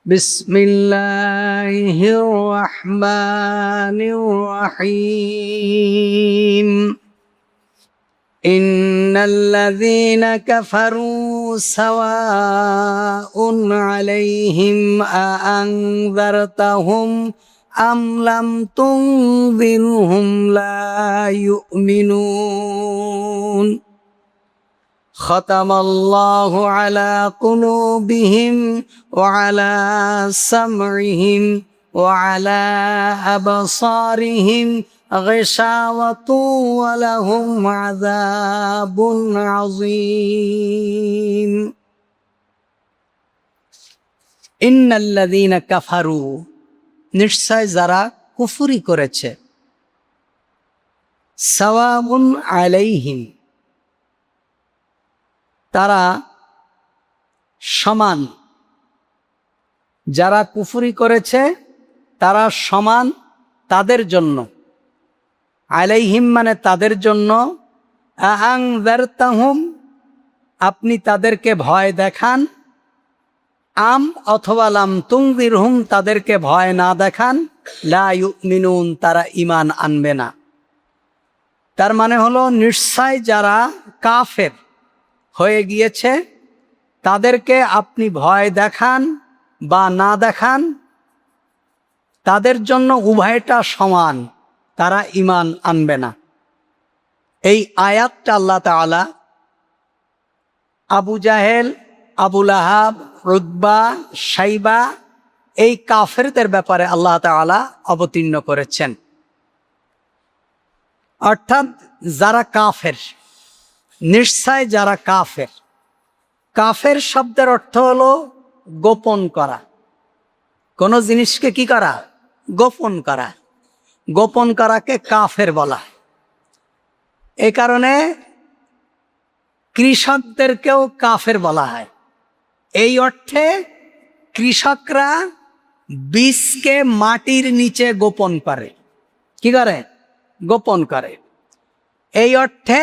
بسم الله الرحمن الرحيم إن الذين كفروا سواء عليهم أأنذرتهم أم لم تنذرهم لا يؤمنون ختم الله على قلوبهم وعلى سمعهم وعلى أبصارهم غشاوة ولهم عذاب عظيم إن الذين كفروا নিশ্চয় যারা কুফরি করেছে সাওয়াউন আলাইহিম তারা সমান, যারা কুফরি করেছে তারা সমান তাদের জন্য। আলাইহিম মানে তাদের জন্য। আআনযারতাহুম আপনি তাদেরকে ভয় দেখান, আম অথবা লাম তুনযিরহুম তাদেরকে ভয় না দেখান, লা ইউমিনুন তারা ঈমান আনবে না। তার মানে হলো নিশ্চয় যারা কাফের হয়ে গিয়েছে তাদেরকে আপনি ভয় দেখান বা না দেখান, তাদের জন্য উভয়টা সমান, তারা ঈমান আনবে না। এই আয়াতটা আল্লাহ তাআলা আবু জাহেল, আবু লাহাব, উতবা, শাইবা এই কাফেরদের ব্যাপারে আল্লাহ তাআলা অবতীর্ণ করেছেন। অর্থাৎ যারা কাফের, নিশ্চয় যারা কাফের। কাফের শব্দের অর্থ হলো গোপন করা, কোন জিনিসকে কি করা? গোপন করা। গোপন করাকে কাফের বলা। এই কারণে কৃষকদেরকেও কাফের বলা হয়। এই অর্থে কৃষকরা বীজকে মাটির নিচে গোপন করে। কি করে? গোপন করে। এই অর্থে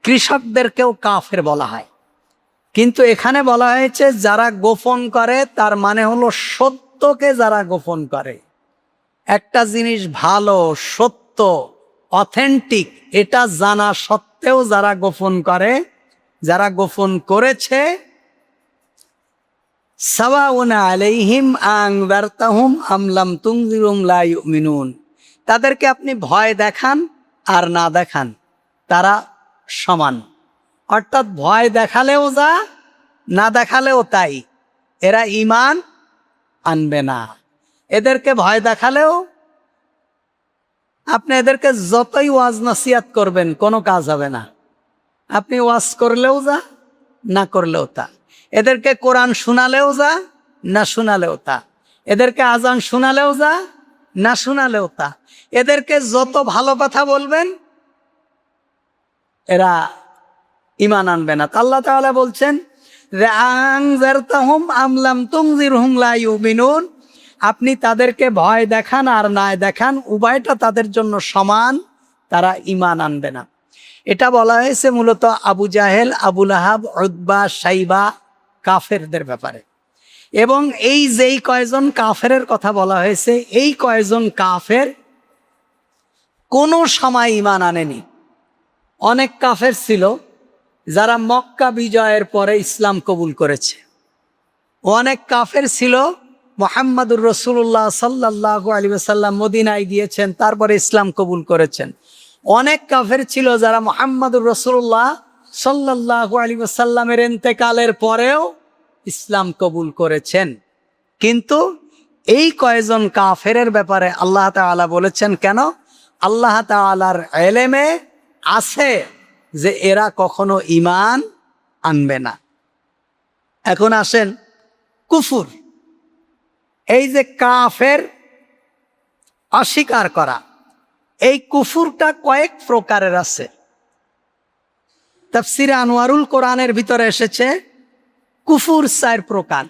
কৃষকদেরকেও কাফের বলা হয়। কিন্তু এখানে বলা হয়েছে যারা গোপন করে, তার মানে হলো সত্যকে যারা গোপন করে। একটা জিনিস ভালো, সত্য, অথেন্টিক এটা জানা সত্ত্বেও যারা গোপন করে, যারা গোপন করেছে, সাওয়াউন আলাইহিম আনযারতাহুম আম লাম তুনযিরহুম লা ইউমিনুন তাদেরকে আপনি ভয় দেখান আর না দেখান, তারা সমান। অর্থাৎ ভয় দেখালেও যা, না দেখালেও তাই, এরা ঈমান আনবে না। এদেরকে ভয় দেখালেও আপনি এদেরকে যতই ওয়াজ নসিহত করবেন কোনো কাজ হবে না। আপনি ওয়াজ করলেও যা, না করলেও তা। এদেরকে কোরআন শোনালেও যা, না শোনালেও তা। এদেরকে আজান শোনালেও যা, না শোনালেও তা। এদেরকে যত ভালো কথা বলবেন এরা ঈমান আনবে না। আল্লাহ তাআলা বলছেন যে আনযারতাহুম আম লাম তুনযিরহুম লা ইউমিনুন আপনি তাদেরকে ভয় দেখান আর না দেখান, উভয়টা তাদের জন্য সমান, তারা ঈমান আনবে না। এটা বলা হয়েছে মূলত আবু জাহেল, আবু লাহাব, উতবা, শাইবা কাফেরদের ব্যাপারে। এবং এই যেই কয়জন কাফেরের কথা বলা হয়েছে, এই কয়জন কাফের কোনো সময় ঈমান আনেনি। অনেক কাফের ছিল যারা মক্কা বিজয়ের পরে ইসলাম কবুল করেছে। অনেক কাফের ছিল মুহাম্মদুর রাসূলুল্লাহ সাল্লাল্লাহু আলাইহি ওয়াসাল্লাম মদিনায় গিয়েছেন, তারপরে ইসলাম কবুল করেছেন। অনেক কাফের ছিল যারা মুহাম্মদুর রাসূলুল্লাহ সাল্লাল্লাহু আলাইহি ওয়াসাল্লামের ইন্তেকালের পরেও ইসলাম কবুল করেছেন। কিন্তু এই কয়জন কাফেরের ব্যাপারে আল্লাহ তাআলা বলেছেন কেন? আল্লাহ তাআলার ইলমে আছে যে এরা কখনো ঈমান আনবে না। এখন আসেন কুফর। এই যে কাফের অস্বীকার করা, এই কুফরটা কয়েক প্রকারের আছে। তাফসিরে আনোয়ারুল কোরআনের ভিতরে এসেছে কুফর 4 প্রকার।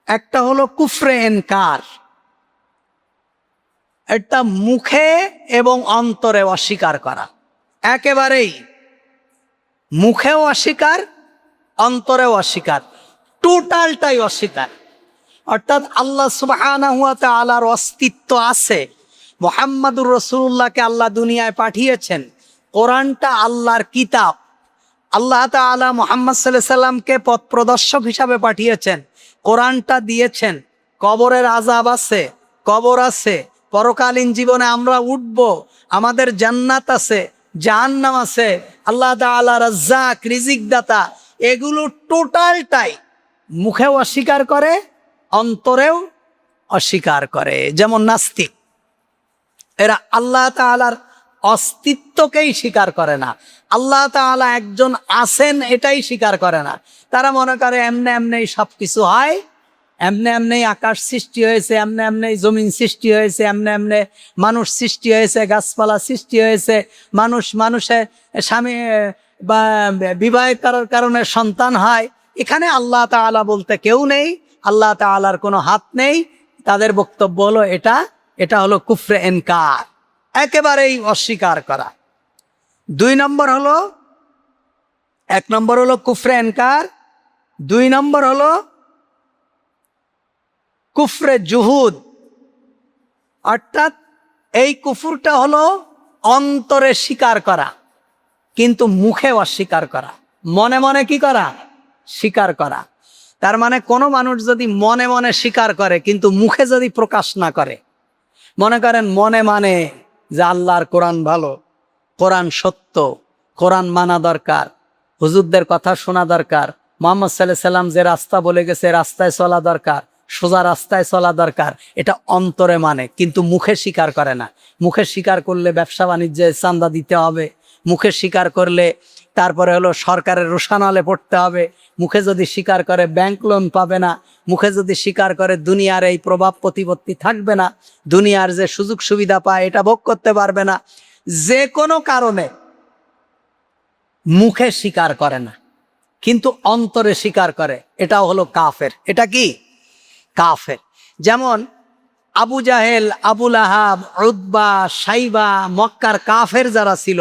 একটা হলো কুফরে ইনকার, এটা মুখে এবং অন্তরে অস্বীকার করা। একেবারেই মুখেও অস্বীকার, অন্তরেও অস্বীকার, টোটালটাই অস্বীকার। অর্থাৎ আল্লাহ সুবহানাহু ওয়া তাআলার অস্তিত্ব আছে, মুহাম্মাদুর রাসূলুল্লাহকে আল্লাহ দুনিয়ায় পাঠিয়েছেন, কোরআনটা আল্লাহর কিতাব, আল্লাহ তাআলা মুহাম্মদ সাল্লাল্লাহু আলাইহি সাল্লামকে পথ প্রদর্শক হিসাবে পাঠিয়েছেন, কোরআনটা দিয়েছেন। কবরের আযাব আছে, কবর আছে, পরকালীন জীবনে আমরা উঠব, আমাদের জান্নাত আছে, জাহান্নাম আছে, আল্লাহ তাআলা রাজ্জাক, রিজিক দাতা, এগুলো টোটালটাই মুখেও অস্বীকার করে, অন্তরেও অস্বীকার করে। যেমন নাস্তিক, এরা আল্লাহ তাআলার অস্তিত্বকেই স্বীকার করে না, আল্লাহ তাআলা একজন আছেন এটাই স্বীকার করে না। তারা মনে করে এমনে এমনেই সব কিছু হয়, এমনে এমনেই আকাশ সৃষ্টি হয়েছে, এমনে এমনেই জমিন সৃষ্টি হয়েছে, এমনে এমনে মানুষ সৃষ্টি হয়েছে, গাছপালা সৃষ্টি হয়েছে, মানুষের স্বামী বা বিবাহ করার কারণে সন্তান হয়। এখানে আল্লাহ তাআলা বলতে কেউ নেই, আল্লাহ তাআলার কোনো হাত নেই। তাদের বক্তব্য হলো এটা হলো কুফরে ইনকার, একেবারেই অস্বীকার করা। এক নম্বর হলো কুফরে ইনকার, 2 নম্বর হলো কুফরে জুহুদ। অর্থাৎ এই কুফরটা হলো অন্তরে স্বীকার করা কিন্তু মুখে অস্বীকার করা, মনে মনে কি করা? স্বীকার করা। তার মানে কোনো মানুষ যদি মনে মনে স্বীকার করে কিন্তু মুখে যদি প্রকাশ না করে, মনে করেন মনে মানে যে আল্লাহর কোরআন ভালো, কোরআন সত্য, কোরআন মানা দরকার, হুজুরদের কথা শোনা দরকার, মুহাম্মদ সাল্লাল্লাহু আলাইহি সাল্লাম যে রাস্তা বলে গেছে রাস্তায় চলা দরকার, সোজা রাস্তায় চলা দরকার, এটা অন্তরে মানে কিন্তু মুখে স্বীকার করে না। মুখে স্বীকার করলে ব্যবসা বাণিজ্যে চাঁদা দিতে হবে, মুখে স্বীকার করলে তারপরে হলো সরকারের রোশানলে পড়তে হবে, মুখে যদি স্বীকার করে ব্যাংক লোন পাবে না, মুখে যদি স্বীকার করে দুনিয়ার এই প্রভাব প্রতিপত্তি থাকবে না, দুনিয়ার যে সুযোগ সুবিধা পায় এটা ভোগ করতে পারবে না। যে কোনো কারণে মুখে স্বীকার করে না কিন্তু অন্তরে স্বীকার করে, এটাও হলো কাফের। এটা কি? কাফের। যেমন আবু জাহেল, আবুল আহাব, উতবা, সাইবা, মক্কার কাফের যারা ছিল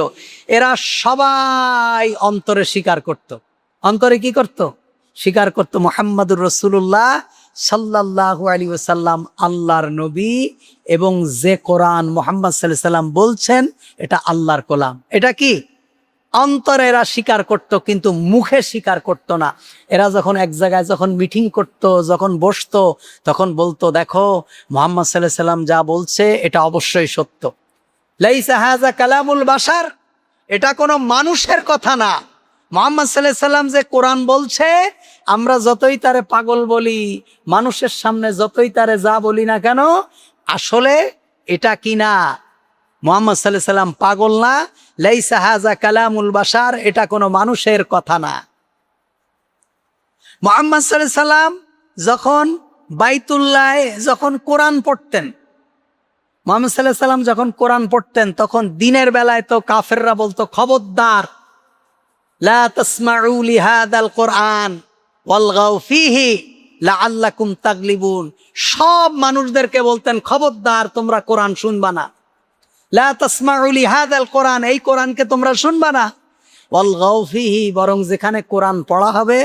এরা সবাই অন্তরে স্বীকার করত। অন্তরে কি করত? স্বীকার করত মুহাম্মাদুর রাসূলুল্লাহ সাল্লাল্লাহু আলাইহি ওয়াসাল্লাম আল্লাহর নবী এবং যে কোরআন মুহাম্মদ সাল্লাল্লাহু আলাইহি ওয়াসাল্লাম বলছেন এটা আল্লাহর কালাম। এটা কি? অন্তরে এরা স্বীকার করত কিন্তু মুখে স্বীকার করত না। এরা যখন এক জায়গায় যখন মিটিং করত, যখন বসতো, তখন বলতো দেখো মুহাম্মদ সাল্লাল্লাহু আলাইহি ওয়াসাল্লাম যা বলছে এটা অবশ্যই সত্য। লাইসা হাযা কালামুল বাশার, এটা কোনো মানুষের কথা না। মুহাম্মদ সাল্লাল্লাহু আলাইহি ওয়াসাল্লাম যে কোরআন বলছে, আমরা যতই তারে পাগল বলি, মানুষের সামনে যতই তারে যা বলি না কেন, আসলে এটা কি না? মুহাম্মদ সাল্লাল্লাহু আলাইহি ওয়াসাল্লাম পাগল না, লাইসা হাযা কালামুল বাশার, এটা কোনো মানুষের কথা না। মুহাম্মদ সাল্লাল্লাহু আলাইহি ওয়াসাল্লাম যখন বাইতুল্লাহে যখন কোরআন পড়তেন, মুহাম্মদ সাল্লাল্লাহু আলাইহি ওয়াসাল্লাম যখন কোরআন পড়তেন তখন দিনের বেলায় তো কাফেররা বলতো খবরদার, লা তাসমাউ লিহাদাল কোরআন ওয়ালগাউ ফীহি লাআল্লাকুম তাগলিবুন। সব মানুষদেরকে বলতেন খবরদার তোমরা কোরআন শুনবা না, লা তাসমাউ লিহাদাল কোরআন, এই কোরআনকে তোমরা শুনবা না, ওয়ালগাউ ফীহি, বরং যেখানে কোরআন পড়া হবে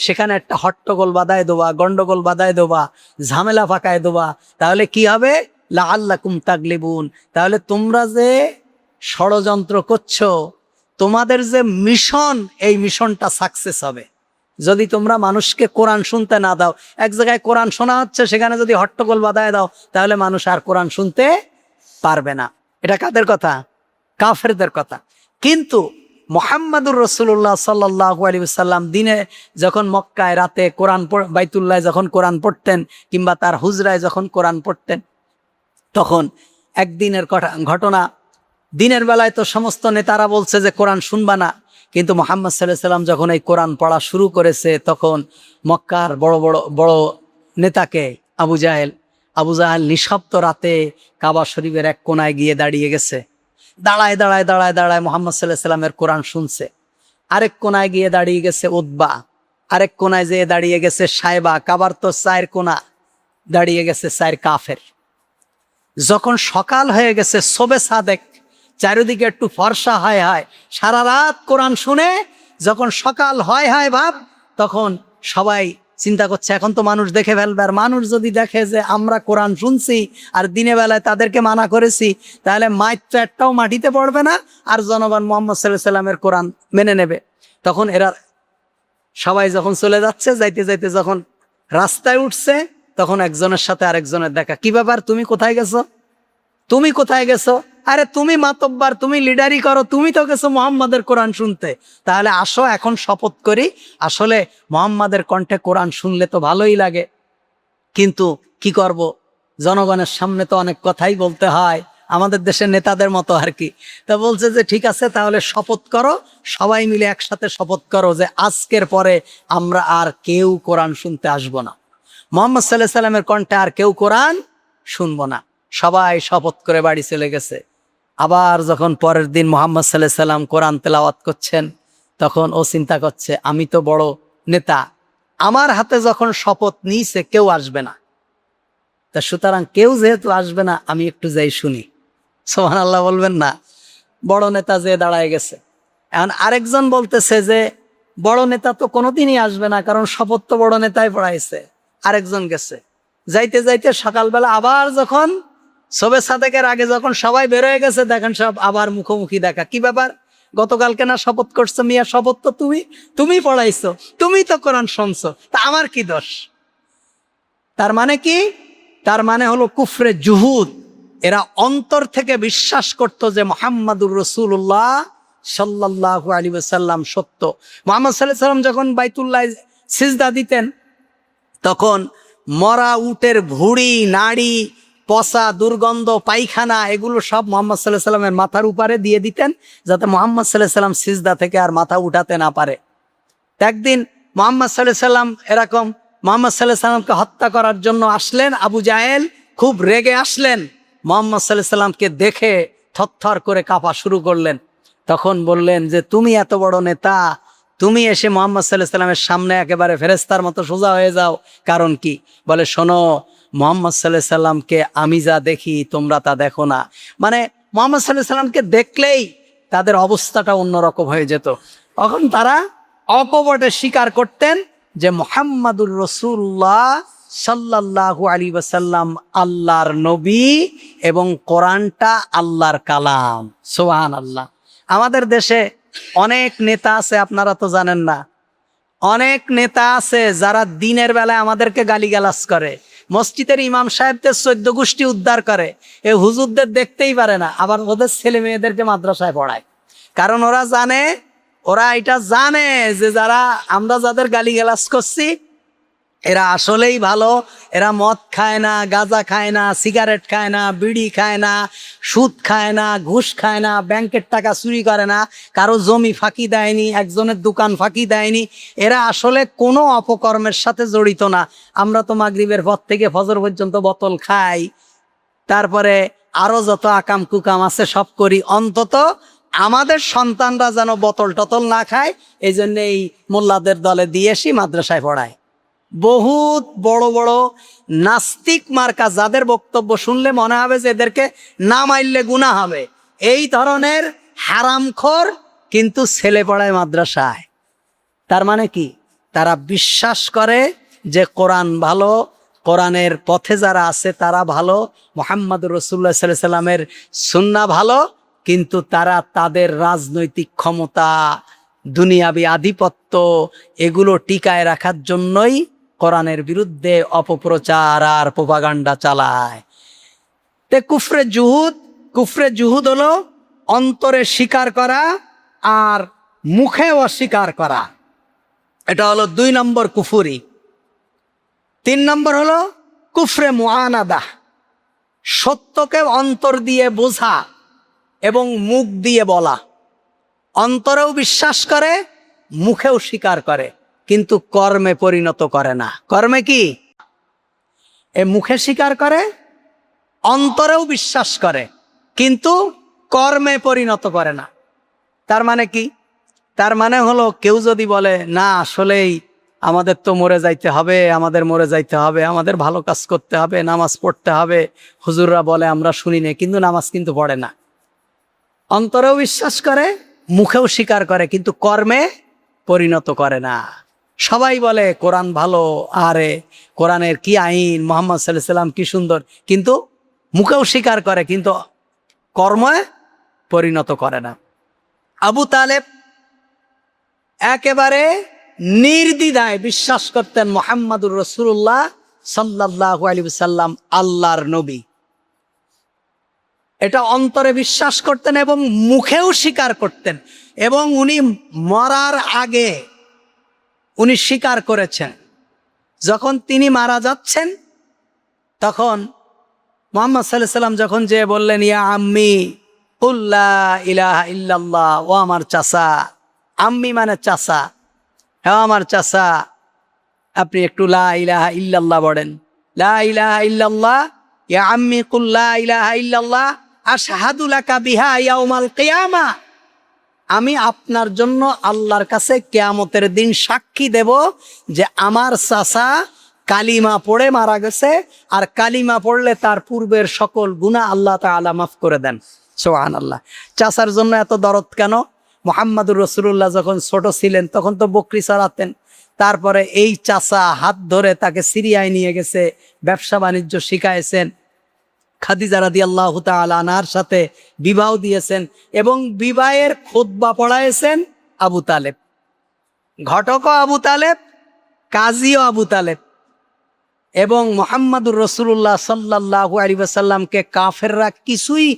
সেখানে একটা হট্টগোল বাঁধায় দেবা, গন্ডগোল বাঁধায় দেবা, ঝামেলা পাকায় দেবা। তাহলে কি হবে? লাআল্লাকুম তাগলিবুন, তাহলে তোমরা যে ষড়যন্ত্র করছো, তোমাদের যে মিশন, এই মিশনটা সাকসেস হবে। যদি তোমরা মানুষকে কোরআন শুনতে না দাও, এক জায়গায় কোরআন শোনা হচ্ছে সেখানে যদি হট্টগোল বাঁধায় দাও, তাহলে মানুষ আর কোরআন শুনতে পারবে না। এটা কাদের কথা? কাফেরদের কথা। কিন্তু মুহাম্মাদুর রাসূলুল্লাহ সাল্লাল্লাহু আলাইহি ওয়াসাল্লাম দিনে যখন মক্কায় রাতে কোরআন বাইতুল্লাহ যখন কোরআন পড়তেন কিংবা তার হুজরায় যখন কোরআন পড়তেন, তখন একদিনের ঘটনা, দিনের বেলায় তো সমস্ত নেতারা বলছে যে কোরআন শুনবা না, কিন্তু মুহাম্মদ সাল্লাল্লাহু আলাইহি ওয়াসাল্লাম যখন এই কোরআন পড়া শুরু করেছে তখন মক্কার বড় নেতাকে আবু জাহেল নিঃশব্দ রাতে কাবা শরীফের এক কোনায় গিয়ে দাঁড়িয়ে গেছে। দাঁড়ায় মুহাম্মদ সাল্লাল্লাহু আলাইহি ওয়াসাল্লামের কোরআন শুনছে। আরেক কোনায় গিয়ে দাঁড়িয়ে গেছে উতবা, আরেক কোনায় যেয়ে দাঁড়িয়ে গেছে সাইবা। কাবার তো 4 কোনা, দাঁড়িয়ে গেছে 4 কাফের। যখন সকাল হয়ে গেছে, শোবে সাদেক, চারিদিকে একটু ফর্সা হয়, সারা রাত কোরআন শুনে যখন সকাল হয় ভাব, তখন সবাই চিন্তা করছে এখন তো মানুষ দেখে ফেলবে, আর মানুষ যদি দেখে যে আমরা কোরআন শুনছি আর দিনে বেলায় তাদেরকে মানা করেছি, তাহলে মাইর তো একটাও মাটিতে পড়বে না, আর জনগণ মুহাম্মদ সাল্লাল্লাহু আলাইহি সাল্লামের কোরআন মেনে নেবে। তখন এরা সবাই যখন চলে যাচ্ছে, যাইতে যাইতে যখন রাস্তায় উঠছে, তখন একজনের সাথে আরেকজনের দেখা। কি ব্যাপার, তুমি কোথায় গেছো, তুমি কোথায় গেছো? আরে তুমি মাতব্বার, তুমি লিডারি করো, তুমি তো গেছো মুহাম্মাদের কোরআন শুনতে। তাহলে আসো এখন শপথ করি, আসলে মুহাম্মাদের কণ্ঠে কোরআন শুনলে তো ভালোই লাগে, কিন্তু কি করব, জনগণের সামনে তো অনেক কথাই বলতে হয়, আমাদের দেশের নেতাদের মতো আর কি। তা বলছে যে ঠিক আছে, তাহলে শপথ করো, সবাই মিলে একসাথে শপথ করো যে আজকের পরে আমরা আর কেউ কোরআন শুনতে আসবো না, মুহাম্মদ সাল্লাল্লাহু আলাইহি সাল্লামের কণ্ঠে আর কেউ কোরআন শুনবো না। সবাই শপথ করে বাড়ি চলে গেছে। আবার যখন পরের দিন মুহাম্মদ সাল্লাল্লাহু আলাইহি সাল্লাম কোরআন তেলাওয়াত করছেন, তখন ও চিন্তা করছে আমি তো বড় নেতা, আমার হাতে যখন শপথ নিয়েছে কেউ আসবে না, তা সুতরাং কেউ যেহেতু আসবে না, আমি একটু যাই শুনি। সুবহানাল্লাহ বলবেন না? বড় নেতা যে দাঁড়ায় গেছে। এখন আরেকজন বলতেছে যে বড় নেতা তো কোনোদিনই আসবে না, কারণ শপথ তো বড় নেতাই পড়াইছে। আরেকজন গেছে, যাইতে যাইতে সকালবেলা আবার যখন শবে সাদেকের আগে যখন সবাই বের হয়ে গেছে, দেখেন সব আবার মুখোমুখি দেখা। কি ব্যাপার, গতকালকে না শপথ করছো মিয়া, শপথ তো তুমি পড়াইছো, তুমি তো কোরআন শুনছো, তা আমার কি দোষ? তার মানে কি? তার মানে হলো কুফরে জুহুদ। এরা অন্তর থেকে বিশ্বাস করত যে মুহাম্মাদুর রাসূলুল্লাহ সাল্লাল্লাহু আলাইহি ওয়াসাল্লাম সত্য। মুহাম্মদ সাল্লাল্লাহু আলাইহি ওয়াসাল্লাম যখন বাইতুল্লাহ সিজদা দিতেন, তখন মরা উটের ভুঁড়ি, নাড়ি, পচা, দুর্গন্ধ, পায়খানা, এগুলো সব মুহাম্মদ সাল্লাল্লাহু আলাইহি ওয়াসাল্লামের মাথার উপরে দিয়ে দিতেন, যাতে মুহাম্মদ সাল্লাল্লাহু আলাইহি ওয়াসাল্লাম সিজদা থেকে আর মাথা উঠাতে না পারে। একদিন মুহাম্মদ সাল্লাল্লাহু আলাইহি ওয়াসাল্লাম এরকম মুহাম্মদ সাল্লাল্লাহু আলাইহি ওয়াসাল্লামকে হত্যা করার জন্য আসলেন। আবু জাহেল খুব রেগে আসলেন, মুহাম্মদ সাল্লাল্লাহু আলাইহি ওয়াসাল্লামকে দেখে থরথর করে কাঁপা শুরু করলেন। তখন বললেন যে তুমি এত বড় নেতা, তুমি এসে মুহাম্মদ সাল্লাল্লাহু আলাইহি ওয়াসাল্লামের সামনে একেবারে ফেরেশতার মতো সোজা হয়ে যাও, কারণ কি? বলে শোনো, মুহাম্মদ সাল্লাল্লাহু আলাইহি ওয়াসাল্লামকে আমি যা দেখি তোমরা তা দেখো না। মানে মুহাম্মদ সাল্লাল্লাহু আলাইহি ওয়াসাল্লামকে দেখলেই তাদের অবস্থাটা অন্যরকম হয়ে যেত। তখন তারা অকপটে স্বীকার করতেন যে মুহাম্মাদুর রাসূলুল্লাহ সাল্লাল্লাহু আলাইহি ওয়াসাল্লাম আল্লাহর নবী এবং কোরআনটা আল্লাহর কালাম। সুবহানাল্লাহ। আমাদের দেশে অনেক নেতা আছে, আপনারা তো জানেন না, অনেক নেতা আছে যারা দিনের বেলায় আমাদেরকে গালিগালাজ করে, মসজিদের ইমাম সাহেবদের 14 গোষ্ঠী উদ্ধার করে, এই হুজুরদের দেখতেই পারে না, আবার ওদের ছেলে মেয়েদেরকে মাদ্রাসায় পড়ায়। কারণ ওরা এটা জানে যে যারা আমরা যাদের গালিগালাজ করছি এরা আসলেই ভালো, এরা মদ খায় না, গাঁজা খায় না, সিগারেট খায় না, বিড়ি খায় না, সুদ খায় না, ঘুষ খায় না, ব্যাংকের টাকা চুরি করে না, কারো জমি ফাঁকি দেয়নি, একজনের দোকান ফাঁকি দেয়নি, এরা আসলে কোনো অপকর্মের সাথে জড়িত না। আমরা তো মাগরিবের পর থেকে ফজর পর্যন্ত বোতল খাই, তারপরে আরো যত আকাম কুকাম আছে সব করি, অন্তত আমাদের সন্তানরা যেন বোতল টতল না খায়, এই জন্য এই মোল্লাদের দলে দিয়ে এসি মাদ্রাসায় পড়ায়। বহুত বড় বড় নাস্তিক মার্কা, যাদের বক্তব্য শুনলে মনে হবে যে এদেরকে না মারলে গুনাহ হবে, এই ধরনের হারামখোর কিন্তু ছেলে পড়ায় মাদ্রাসায়। তার মানে কি? তারা বিশ্বাস করে যে কোরআন ভালো, কোরআনের পথে যারা আছে তারা ভালো, মুহাম্মাদুর রাসূলুল্লাহ সাল্লাল্লাহু আলাইহি ওয়াসাল্লামের সুন্নাহ ভালো, কিন্তু তারা তাদের রাজনৈতিক ক্ষমতা, দুনিয়াবি আধিপত্য এগুলো টিকায় রাখার জন্যই কোরআনের বিরুদ্ধে অপপ্রচার আর প্রোপাগান্ডা চালায়। তে কুফরে জুহুদ হলো অন্তরে স্বীকার করা আর মুখে অস্বীকার করা, এটা হলো 2 নম্বর কুফরি। 3 নম্বর হলো কুফরে মুআনাদা, সত্যকে অন্তর দিয়ে বোঝা এবং মুখ দিয়ে বলা। অন্তরেও বিশ্বাস করে, মুখেও স্বীকার করে, কিন্তু কর্মে পরিণত করে না। কর্মে কি? মুখে স্বীকার করে, অন্তরেও বিশ্বাস করে, কিন্তু কর্মে পরিণত করে না। তার মানে কি? তার মানে হলো কেউ যদি বলে না আসলেই আমাদের তো মরে যাইতে হবে, আমাদের মরে যাইতে হবে, আমাদের ভালো কাজ করতে হবে, নামাজ পড়তে হবে, হুজুররা বলে আমরা শুনি না, কিন্তু নামাজ কিন্তু পড়ে না। অন্তরেও বিশ্বাস করে, মুখেও স্বীকার করে, কিন্তু কর্মে পরিণত করে না। সবাই বলে কোরআন ভালো, আরে কোরআনের কি আইন, মুহাম্মদ সাল্লাল্লাহু আলাইহি সাল্লাম কি সুন্দর, কিন্তু মুখেও স্বীকার করে কিন্তু কর্মে পরিণত করে না। আবু তালেব একেবারে নির্দ্বিধায় বিশ্বাস করতেন মুহাম্মাদুর রাসূলুল্লাহ সাল্লাল্লাহু আলাইহি ওয়াসাল্লাম আল্লাহর নবী। এটা অন্তরে বিশ্বাস করতেন এবং মুখেও স্বীকার করতেন, এবং উনি মরার আগে উনি স্বীকার করেছেন। যখন তিনি মারা যাচ্ছেন তখন মুহাম্মদ সাল্লাল্লাহু আলাইহি ওয়াসাল্লাম যখন যে বললেন, ইয়া আম্মি কুল লা ইলাহা ইল্লাল্লাহ, ও আমার চাচা, আম্মি মানে চাচা, হ্যাঁ আমার চাচা, আপনি একটু লা ইলাহা ইল্লাল্লাহ বলেন। লা ইলাহা ইল্লাল্লাহ, ইয়া আম্মি কুল লা ইলাহা ইল্লাল্লাহ আশহাদু লাকা বিহা ইয়াউমাল কিয়ামা, আমি আপনার জন্য আল্লাহর কাছে কিয়ামতের দিন সাক্ষী দেব যে আমার চাচা কালিমা পড়ে মারা গেছে, আর কালিমা পড়লে তার পূর্বের সকল গুনাহ আল্লাহ তাআলা মাফ করে দেন। সুবহানাল্লাহ। চাচার জন্য এত দরদ কেন? মুহাম্মাদুর রাসূলুল্লাহ যখন ছোট ছিলেন তখন তো বকরি চড়াতেন, তারপরে এই চাচা হাত ধরে তাকে সিরিয়ায় নিয়ে গেছে, ব্যবসা বাণিজ্য শিখাইছেন, খাদিজা রাদিয়াল্লাহু তাআলা আনহার সাথে বিবাহ দিয়েছেন এবং বিবাহের খুতবা পড়াইছেন আবু তালেব। ঘটকও আবু তালেব, কাজীও আবু তালেব। এবং মুহাম্মাদুর রাসূলুল্লাহ সাল্লাল্লাহু আলাইহি ওয়াসাল্লামকে কাফেররা কিছুই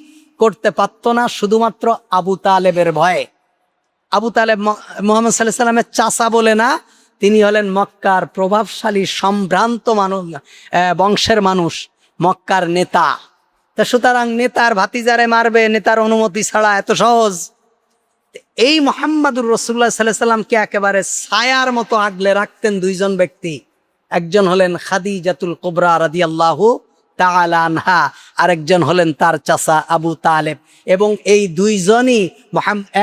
করতে পারত না, শুধুমাত্র আবু তালেবের ভয়ে। আবু তালেব মুহাম্মদ সাল্লাল্লাহু আলাইহি ওয়াসাল্লামের চাচা বলে না, তিনি হলেন মক্কার প্রভাবশালী সম্ভ্রান্ত মানুষ, বংশের মানুষ, মক্কার নেতা। তা সুতরাং নেতার ভাতিজারে মারবে নেতার অনুমতি ছাড়া এত সহজ? এই মুহাম্মাদুর রাসূলুল্লাহ সাল্লাল্লাহু আলাইহি ওয়াসাল্লামকে একেবারে ছায়ার মতো আগলে রাখতেন দুইজন ব্যক্তি, একজন হলেন খাদিজাতুল কুবরা রাদিয়াল্লাহু তাআলা আনহা, আরেকজন হলেন তার চাচা আবু তালেব। এবং এই দুইজনই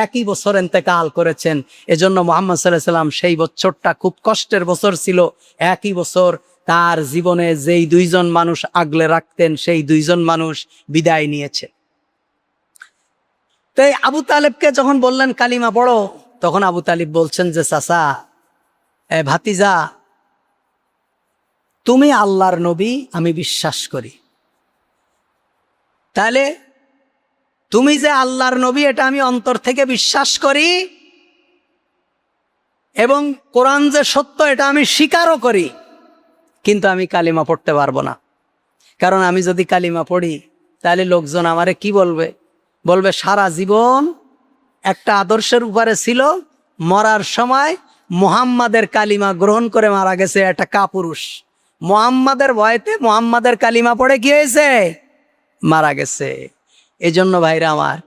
একই বছর ইন্তেকাল করেছেন। এজন্য মুহাম্মদ সাল্লাল্লাহু আলাইহি ওয়াসাল্লাম সেই বছরটা খুব কষ্টের বছর ছিল। একই বছর তার জীবনে যেই দুইজন মানুষ আগলে রাখতেন সেই দুইজন মানুষ বিদায় নিয়েছে। তাই আবু তালেবকে যখন বললেন কালিমা পড়ো, তখন আবু তালিব বলছেন যে চাচা, ভাতিজা, তুমি আল্লাহর নবী আমি বিশ্বাস করি, তাহলে তুমি যে আল্লাহর নবী এটা আমি অন্তর থেকে বিশ্বাস করি, এবং কোরআন যে সত্য এটা আমি স্বীকারও করি, কিন্তু আমি কালিমা পড়তে পারবো না। কারণ আমি যদি কালিমা পড়ি তাহলে লোকজন আমারে কি বলবে? বলবে সারা জীবন একটা আদর্শের উপরে ছিল, মরার সময় মুহাম্মাদের কালিমা গ্রহণ করে মারা গেছে একটা কাপুরুষ। মুহাম্মাদের ভয়তে মুহাম্মাদের কালিমা পড়ে কি হয়েছে? মারা গেছে। এজন্য ভাইরা আমার,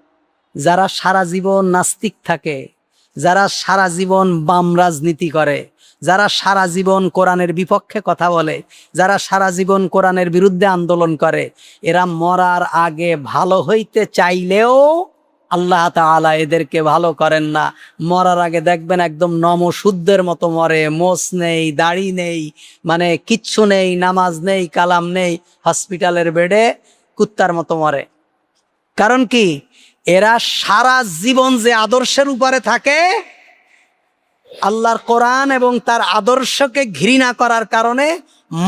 যারা সারা জীবন নাস্তিক থাকে, যারা সারা জীবন বাম রাজনীতি করে, যারা সারা জীবন কোরআনের বিপক্ষে কথা বলে, যারা সারা জীবন কোরআনের বিরুদ্ধে আন্দোলন করে, এরা মরার আগে ভালো হইতে চাইলেও আল্লাহ তাআলা এদেরকে ভালো করেন না। মরার আগে দেখবেন একদম নমশুদ্ধের মতো মরে, মোছ নেই, দাড়ি নেই, মানে কিচ্ছু নেই, নামাজ নেই, কালাম নেই, হসপিটালের বেডে কুত্তার মতো মরে। কারণ কি? এরা সারা জীবন যে আদর্শের উপরে থাকে, আল্লাহর কোরআন এবং তার আদর্শকে ঘৃণা করার কারণে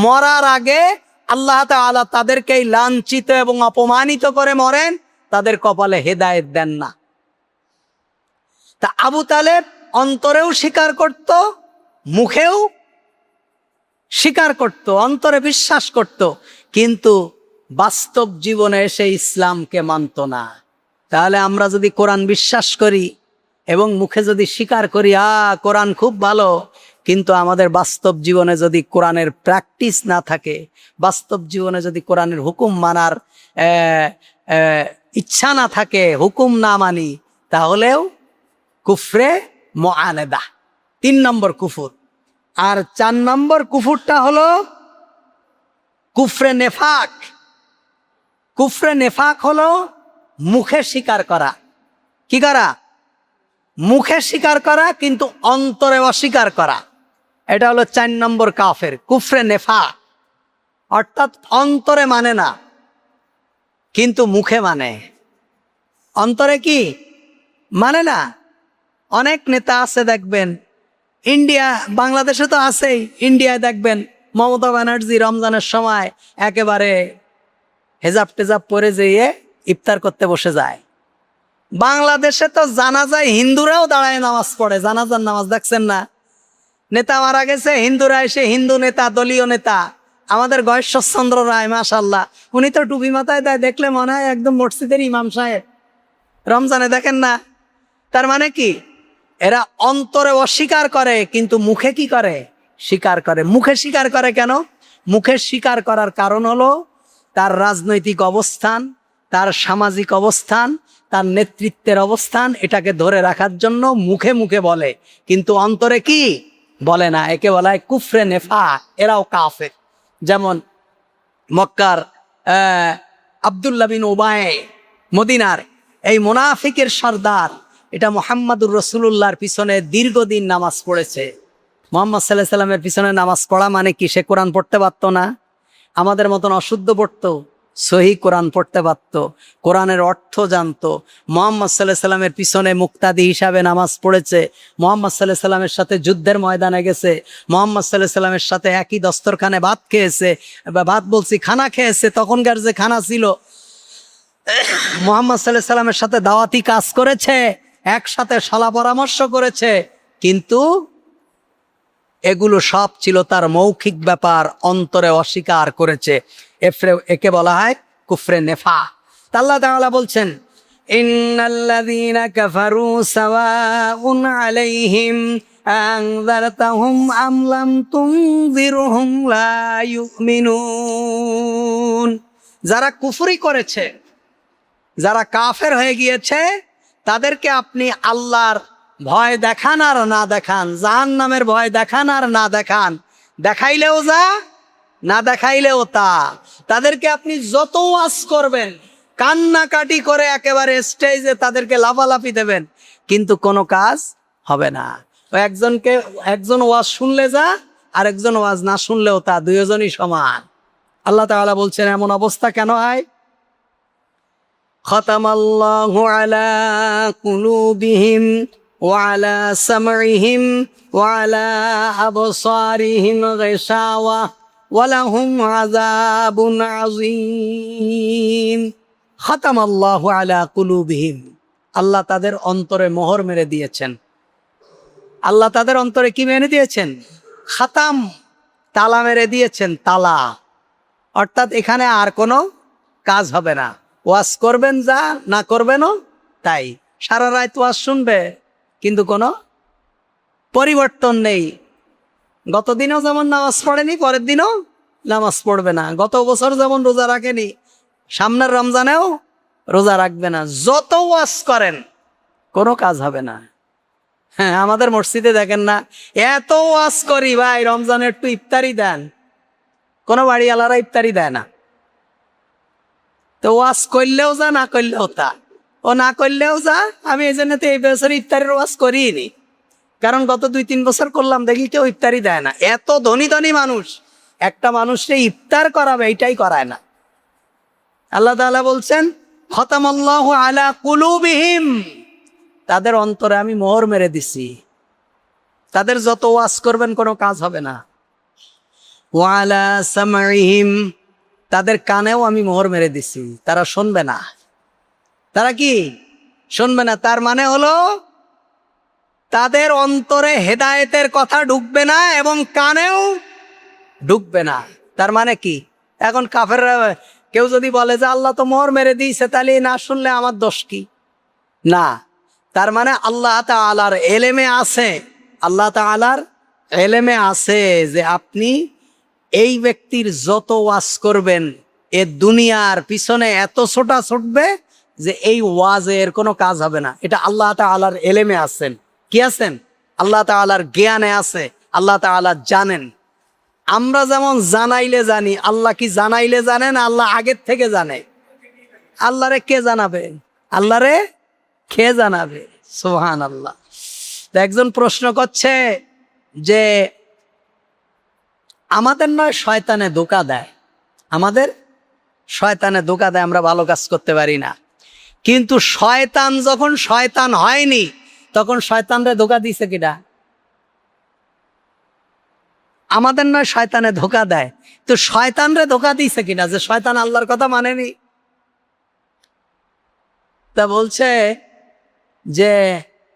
মরার আগে আল্লাহ তাআলা তাদেরকে লাঞ্ছিত এবং অপমানিত করে মরেন, তাদের কপালে হেদায়েত দেন না। তা আবু তালেব অন্তরেও স্বীকার করত, মুখেও স্বীকার করত, অন্তরে বিশ্বাস করত, কিন্তু বাস্তব জীবনে এসে ইসলামকে মানত না। তাহলে আমরা যদি কোরআন বিশ্বাস করি এবং মুখে যদি স্বীকার করি কোরআন খুব ভালো, কিন্তু আমাদের বাস্তব জীবনে যদি কোরআনের প্র্যাকটিস না থাকে, বাস্তব জীবনে যদি কোরআনের হুকুম মানার ইচ্ছা না থাকে, হুকুম না মানি, তাহলেও কুফরে মুআনাদা, 3 নম্বর কুফর। আর 4 নম্বর কুফরটা হলো কুফরে নেফাক। কুফরে নেফাক হলো মুখে স্বীকার করা। কি করা? মুখে স্বীকার করা কিন্তু অন্তরে অস্বীকার করা। এটা হলো 4 নম্বর কাফের, কুফরে নেফাক। অর্থাৎ অন্তরে মানে না কিন্তু মুখে মানে। অন্তরে কি মানে না? অনেক নেতা আছে দেখবেন ইন্ডিয়া, বাংলাদেশে তো আছেই, ইন্ডিয়ায় দেখবেন মমতা ব্যানার্জি রমজানের সময় একেবারে হেজাব টেজাব পরে যেয়ে ইফতার করতে বসে যায়। বাংলাদেশে তো জানাজায় হিন্দুরাও দাঁড়ায় নামাজ পড়ে, জানাজার নামাজ দেখছেন না? নেতা মারা গেছে, হিন্দুরা এসে, হিন্দু নেতা, দলীয় নেতা আমাদের গয়েশ্বরচন্দ্র রায়, মাশাল্লাহ, উনি তো টুপি মাথায় দেয়, দেখলে মনে হয় একদম মসজিদের ইমাম সাহেব। রমজানে দেখেন না? তার মানে কি, এরা অন্তরে অস্বীকার করে কিন্তু মুখে কি করে? স্বীকার করে। মুখে স্বীকার করে কেন? মুখে স্বীকার করার কারণ হলো তার রাজনৈতিক অবস্থান, তার সামাজিক অবস্থান, তার নেতৃত্বের অবস্থান, এটাকে ধরে রাখার জন্য মুখে মুখে বলে, কিন্তু অন্তরে কি বলে না। একে বলা হয় কুফরে নেফা, এরাও কাফের। যেমন মক্কার আব্দুল্লাহ বিন উবাই, মদিনার এই মুনাফিকের সর্দার, এটা মুহাম্মাদুর রাসূলুল্লাহর পিছনে দীর্ঘদিন নামাজ পড়েছে। মুহাম্মদ সাল্লাল্লাহু আলাইহি সাল্লামের পিছনে নামাজ পড়া মানে কি? সে কোরআন পড়তে পারতো না, আমাদের মতন অশুদ্ধ পড়তো, সহি কোরআন পড়তে পারত, কোরআনের অর্থ জানতো। মুহাম্মদ সাল্লাল্লাহু আলাইহি সাল্লামের পিছনে মুক্তাদি হিসাবে নামাজ পড়েছে, মুহাম্মদ সাল্লাল্লাহু আলাইহি সাল্লামের সাথে যুদ্ধের ময়দানে গেছে, মুহাম্মদ সাল্লাল্লাহু আলাইহি সাল্লামের সাথে একই দস্তরখানে ভাত খেয়েছে, বা ভাত বলছি খানা খেয়েছে, তখনকার যে খানা ছিল, মুহাম্মদ সাল্লাল্লাহু আলাইহি সাল্লামের সাথে দাওয়াতি কাজ করেছে, একসাথে সলা পরামর্শ করেছে, কিন্তু এগুলো সব ছিল তার মৌখিক ব্যাপার, অন্তরে অস্বীকার করেছে। একে বলা হয় কুফরে নেফা। আল্লাহ তাআলা বলছেন, ইন্নাল্লাযীনা কাফারু সাওয়াউন আলাইহিম আনযারতাহুম আম লাম তুনযিরহুম লা ইউমিনুন। যারা কুফরি করেছে, যারা কাফের হয়ে গিয়েছে, তাদেরকে আপনি আল্লাহর ভয় দেখান আর না দেখান, জাহান্নামের ভয় দেখান আর না দেখান, দেখাইলেও যা, না দেখাইলেও তা। তাদেরকে আপনি যত ওয়াজ করবেন, কান্নাকাটি করে একেবারে স্টেজে তাদেরকে লাফালাফি দেবেন, কিন্তু কোনো কাজ হবে না। একজন ওয়াজ শুনলে যা, আর একজন ওয়াজ না শুনলেও তা, দুইজনই সমান। আল্লাহ তাআলা বলছেন এমন অবস্থা কেন হয়? খতামাল্লাহু আলা কুলুবিহিম ওয়া আলা সামঈহিম ওয়া আলা আবসারিহিম গিশাওয়া ওয়া লাহুম আযাবুন আযীম। খতামাল্লাহু আলা কুলুবিহিম, আল্লাহ তাদের অন্তরে মোহর মেরে দিয়েছেন। আল্লাহ তাদের অন্তরে কি মেরে দিয়েছেন? খাতাম, তালা মেরে দিয়েছেন, তালা। অর্থাৎ এখানে আর কোনো কাজ হবে না, ওয়াজ করবেন যা, না করবেনও তাই। সারা রাত ওয়াজ শুনবে, কিন্তু কোনো পরিবর্তন নেই। গতদিনও যেমন নামাজ পড়েনি, পরের দিনও নামাজ পড়বে না। গত বছর যেমন রোজা রাখেনি, সামনের রমজানেও রোজা রাখবে না। যত ওয়াজ করেন কোনো কাজ হবে না। হ্যাঁ, আমাদের মসজিদে দেখেন না, এত ওয়াজ করি ভাই, রমজানে একটু ইফতারি দেন, কোনো বাড়িওয়ালারা ইফতারি দেয় না। তো ওয়াজ করলেও যা, না করলেও তা, ও না করলেও যা। আমি এই জন্য তো এই বছর ইফতারের ওয়াজ করিনি, কারণ গত 2-3 বছর করলাম, দেখি কেউ ইফতারি দেয় না। এত ধনী ধনী মানুষ, একটা মানুষকে ইফতার করাবে এইটাই করায় না। আল্লাহ তাআলা বলছেন খতামাল্লাহু আলা কুলুবিহিম, তাদের অন্তরে আমি মোহর মেরে দিছি, তাদের যত ওয়াজ করবেন কোনো কাজ হবে না। ওয়া আলা সামঈহিম, তাদের কানেও আমি মোহর মেরে দিছি, তারা শুনবে না। তারা কি শুনবে না? তার মানে হলো তাদের অন্তরে হেদায়েতের কথা ঢুকবে না এবং কানেও ঢুকবে না। তার মানে কি? এখন কাফেররা, কেউ যদি বলে যে আল্লাহ তো মোহর মেরে দিয়েছে, তাহলে না শুনলে আমার দোষ কি? না, তার মানে আল্লাহ তাআলার এলেমে আছে, আল্লাহ তাআলার এলেমে আছে যে আপনি এই ব্যক্তির যত ওয়াজ করবেন, এ দুনিয়ার পিছনে এত ছোটা ছুটবে যে এই ওয়াজের কোনো কাজ হবে না। এটা আল্লাহ তাআলার এলেমে আছেন। কি আছেন? আল্লাহ তাআলার জ্ঞানে আছে, আল্লাহ তাআলা জানেন। আমরা যেমন জানাইলে জানি, আল্লাহ কি জানাইলে জানেন? আল্লাহ আগের থেকে জানে। আল্লাহরে কে জানাবে? আল্লাহরে কে জানাবে? সুবহানাল্লাহ। একজন প্রশ্ন করছে যে আমাদের নয় শয়তানে ধোঁকা দেয়, আমাদের শয়তানে ধোঁকা দেয়, আমরা ভালো কাজ করতে পারি না। কিন্তু শয়তান যখন শয়তান হয়নি, তখন শয়তানরে ধোঁকা দিছে কিনা? আমাদের নয় শয়তানে ধোকা দেয়। তো শয়তানরে ধোকা দিয়েছে কিনা যে শয়তান আল্লাহর কথা মানেনি? তা বলছে যে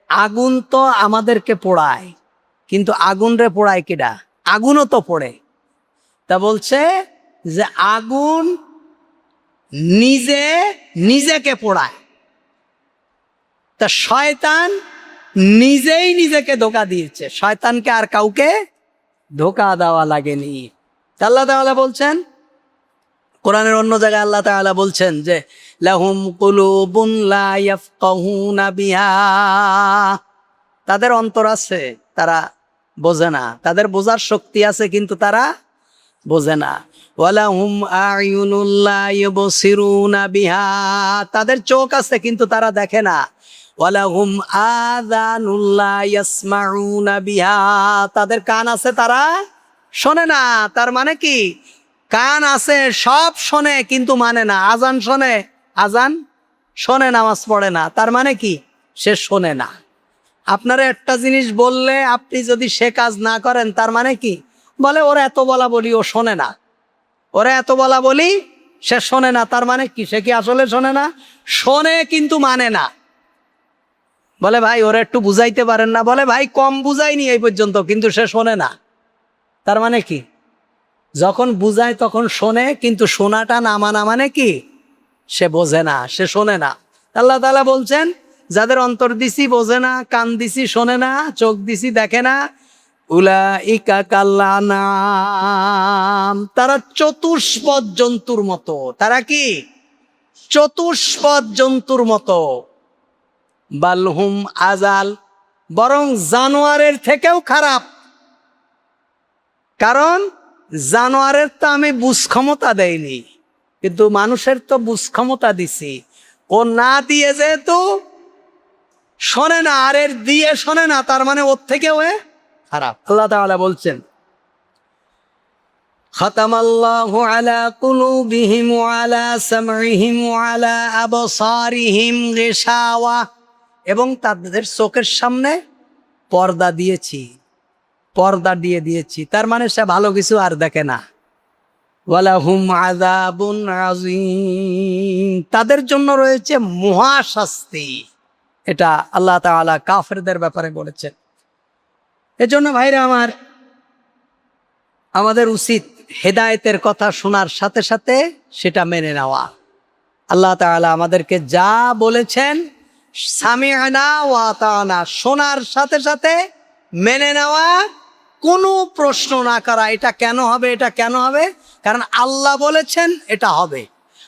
আগুন তো আমাদেরকে পোড়ায়, কিন্তু আগুন রে পোড়ায় কিডা? আগুনও তো পোড়ে। তা বলছে যে আগুন নিজে নিজেকে পোড়ায়। তা শয়তান নিজেই নিজেকে ধোকা দিয়েছে, শয়তানকে আর কাউকে ধোকা দেওয়া লাগেনি। আল্লাহ তাআলা বলছেন কোরআনের অন্য জায়গায়, আল্লাহ তাআলা বলছেন যে লাহুম কুলুবুন লা ইয়াফকাহুনা বিহা, তাদের অন্তর আছে তারা বোঝে না, তাদের বোঝার শক্তি আছে কিন্তু তারা বোঝে না। ওয়ালাহুম আয়ুনুন লা ইউবসিরুনা বিহা, তাদের চোখ আছে কিন্তু তারা দেখে না। ওয়ালাহুম আযানুন লা ইয়াসমাউনা বিহা, তাদের কান আছে তারা শোনে না। তার মানে কি? কান আছে সব শোনে কিন্তু মানে না। আজান শোনে, আজান শোনে, নামাজ পড়ে না। তার মানে কি? সে শোনে না। আপনারা একটা জিনিস বললে আপনি যদি সে কাজ না করেন, তার মানে কি? বলে ওরা এত বলা বলি ও শোনে না, ওরা এত বলা বলি সে শোনে না। তার মানে কি? সে কি আসলে শোনে না? শোনে কিন্তু মানে না। বলে ভাই ওরা একটু বুঝাইতে পারেন না, বলে ভাই কম বুঝাইনি এই পর্যন্ত, কিন্তু সে শোনে না। তার মানে কি? যখন বুঝায় তখন শোনে, কিন্তু শোনাটা না মানা মানে কি? সে বোঝে না, সে শোনে না। আল্লাহ তাআলা বলছেন যাদের অন্তর দিছি বোঝে না, কান দিছি শোনে না, চোখ দিছি দেখে না, উলাইকা কাল্লানাম, তারা চতুষ্পদ জন্তুর মতো। তারা কি? চতুষ্পদ জন্তুর মতো। বালহুম আজাল, বরং জানোয়ারের থেকেও খারাপ। কারণ জানোয়ারের তো আমি বুঝ ক্ষমতা দেইনি, কিন্তু মানুষের তো বুঝ ক্ষমতা দিছি। ও না দিয়ে যেহেতু শোনে না, আর এর দিয়ে শোনে না, তার মানে ওর থেকেও খারাপ। আল্লাহ তাআলা বলছেন খাতামাল্লাহু আলা কুলুবিহিম ওয়া আলা সামইহিম ওয়া আলা আবসারিহিম গিশাওয়া, এবং তাদের চোখের সামনে পর্দা দিয়েছি, পর্দা দিয়ে দিয়েছি। তার মানে সে ভালো কিছু আর দেখে না। ওয়ালাহুম আযাবুন আযীম, তাদের জন্য রয়েছে মহাশাস্তি। এটা আল্লাহ তাআলা কাফেরদের ব্যাপারে বলেছেন। এজন্য ভাইরা আমার, আমাদের উচিত হেদায়েতের কথা শোনার সাথে সাথে সেটা মেনে নেওয়া। আল্লাহ তাআলা আমাদেরকে যা বলেছেন সামি'না ওয়া আতা'না, শোনার সাথে সাথে মেনে নেওয়া, কোনো প্রশ্ন না করা এটা কেন হবে, এটা কেন হবে। কারণ আল্লাহ বলেছেন এটা হবে,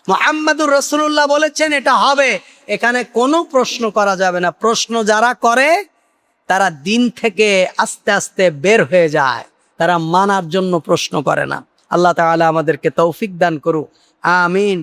মুহাম্মাদুর রাসূলুল্লাহ বলেছেন এটা হবে, এখানে কোনো প্রশ্ন করা যাবে না। প্রশ্ন যারা করে তারা দিন থেকে আস্তে আস্তে বের হয়ে যায়, তারা মানার জন্য প্রশ্ন করে না। আল্লাহ তাআলা আমাদেরকে তৌফিক দান করুক, আমিন।